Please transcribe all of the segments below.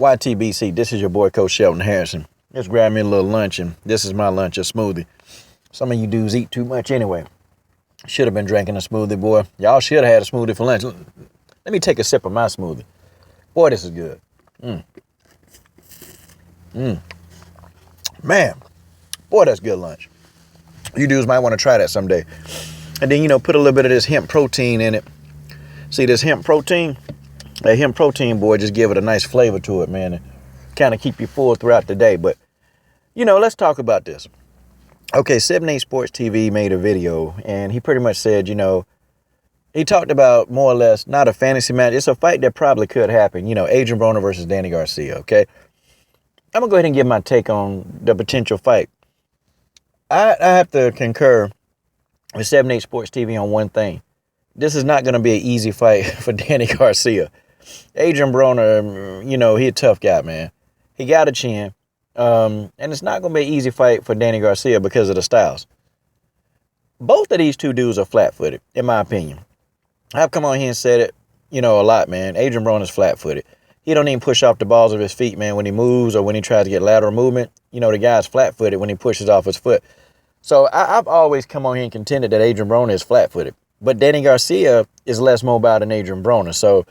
YTBC, this is your boy, Coach Shelton Harrison. Just grab me a little lunch, and this is my lunch, a smoothie. Some of you dudes eat too much anyway. Should have been drinking a smoothie, boy. Y'all should have had a smoothie for lunch. Let me take a sip of my smoothie. Boy, this is good. Man, boy, that's good lunch. You dudes might want to try that someday. And then, put a little bit of this hemp protein in it. See this hemp protein? That hemp protein, boy, just give it a nice flavor to it, man. And kind of keep you full throughout the day. But, let's talk about this. Okay, 78SportsTV made a video, and he pretty much said, he talked about more or less not a fantasy match. It's a fight that probably could happen. Adrien Broner versus Danny Garcia, okay? I'm going to go ahead and give my take on the potential fight. I have to concur with 78SportsTV on one thing. This is not going to be an easy fight for Danny Garcia. Adrien Broner, he a tough guy, man. He got a chin. And it's not going to be an easy fight for Danny Garcia because of the styles. Both of these two dudes are flat-footed, in my opinion. I've come on here and said it, a lot, man. Adrien Broner's flat-footed. He don't even push off the balls of his feet, man, when he moves or when he tries to get lateral movement. The guy's flat-footed when he pushes off his foot. So I've always come on here and contended that Adrien Broner is flat-footed. But Danny Garcia is less mobile than Adrien Broner. So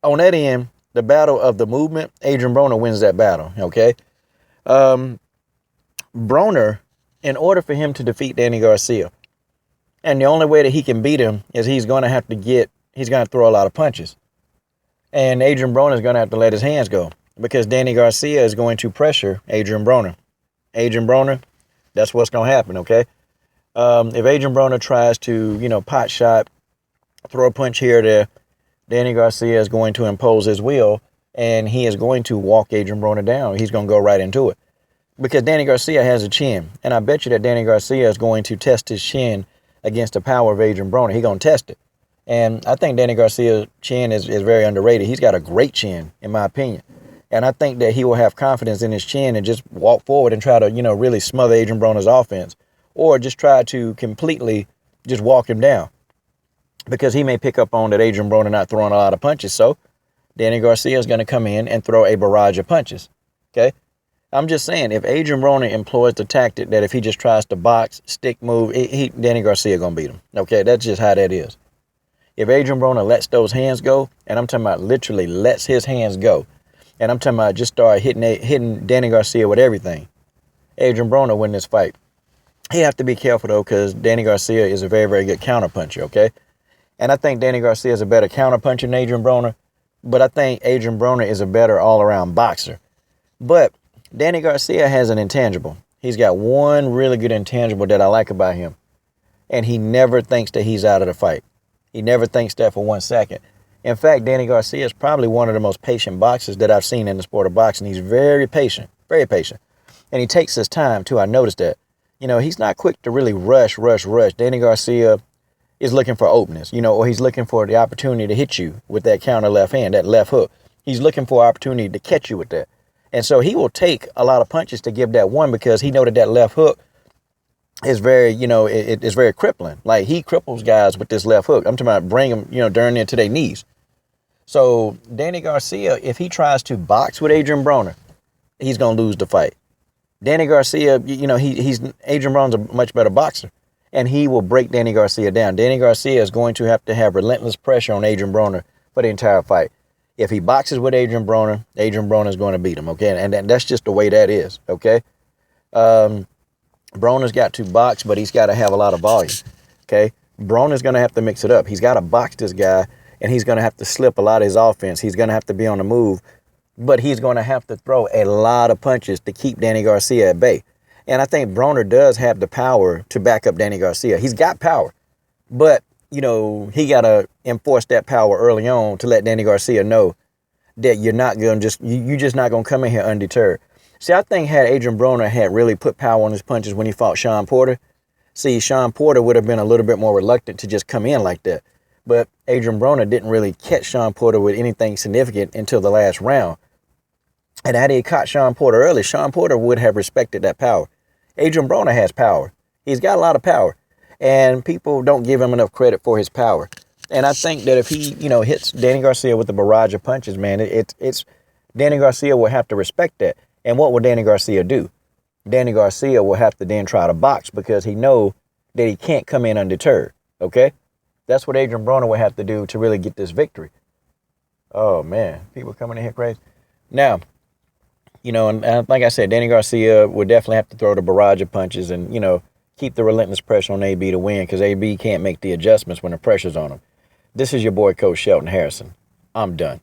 on that end, the battle of the movement, Adrien Broner wins that battle, okay? Broner, in order for him to defeat Danny Garcia, and the only way that he can beat him is he's going to throw a lot of punches. And Adrien Broner is going to have to let his hands go because Danny Garcia is going to pressure Adrien Broner. Adrien Broner, that's what's going to happen, okay? If Adrien Broner tries to, pot shot, throw a punch here or there, Danny Garcia is going to impose his will, and he is going to walk Adrien Broner down. He's going to go right into it because Danny Garcia has a chin, and I bet you that Danny Garcia is going to test his chin against the power of Adrien Broner. He's going to test it. And I think Danny Garcia's chin is very underrated. He's got a great chin, in my opinion. And I think that he will have confidence in his chin and just walk forward and try to, really smother Adrien Broner's offense. Or just try to completely just walk him down. Because he may pick up on that Adrien Broner not throwing a lot of punches. So Danny Garcia is going to come in and throw a barrage of punches. Okay? I'm just saying, if Adrien Broner employs the tactic that if he just tries to box, stick move, Danny Garcia going to beat him. Okay? That's just how that is. If Adrien Broner lets those hands go, and I'm talking about literally lets his hands go, and I'm talking about just start hitting Danny Garcia with everything, Adrien Broner win this fight. He have to be careful, though, because Danny Garcia is a very, very good counterpuncher, okay? And I think Danny Garcia is a better counterpuncher than Adrien Broner, but I think Adrien Broner is a better all-around boxer. But Danny Garcia has an intangible. He's got one really good intangible that I like about him, and he never thinks that he's out of the fight. He never thinks that for 1 second. In fact, Danny Garcia is probably one of the most patient boxers that I've seen in the sport of boxing. He's very patient, very patient. And he takes his time, too. I noticed that. He's not quick to really rush. Danny Garcia is looking for openness, or he's looking for the opportunity to hit you with that counter left hand, that left hook. He's looking for an opportunity to catch you with that. And so he will take a lot of punches to give that one because he knows that left hook is very, it's very crippling. Like, he cripples guys with this left hook. I'm talking about bring them, darn near to their knees. So Danny Garcia, if he tries to box with Adrien Broner, he's going to lose the fight. Danny Garcia, Adrien Broner's a much better boxer, and he will break Danny Garcia down. Danny Garcia is going to have relentless pressure on Adrien Broner for the entire fight. If he boxes with Adrien Broner is going to beat him, okay? And that's just the way that is, okay? Broner's got to box, but he's got to have a lot of volume, okay? Broner's going to have to mix it up. He's got to box this guy, and he's going to have to slip a lot of his offense. He's going to have to be on the move, but he's going to have to throw a lot of punches to keep Danny Garcia at bay. And I think Broner does have the power to back up Danny Garcia. He's got power, but, he got to enforce that power early on to let Danny Garcia know that you're not going to you're just not going to come in here undeterred. See, I think had Adrien Broner had really put power on his punches when he fought Shawn Porter, Shawn Porter would have been a little bit more reluctant to just come in like that. But Adrien Broner didn't really catch Shawn Porter with anything significant until the last round. And had he caught Shawn Porter early, Shawn Porter would have respected that power. Adrien Broner has power. He's got a lot of power. And people don't give him enough credit for his power. And I think that if he, hits Danny Garcia with a barrage of punches, man, it's Danny Garcia will have to respect that. And what will Danny Garcia do? Danny Garcia will have to then try to box because he know that he can't come in undeterred. Okay? That's what Adrien Broner will have to do to really get this victory. Oh, man. People coming in here crazy. Now, you know, and like I said, Danny Garcia would definitely have to throw the barrage of punches and, you know, keep the relentless pressure on AB to win because AB can't make the adjustments when the pressure's on him. This is your boy, Coach Shelton Harrison. I'm done.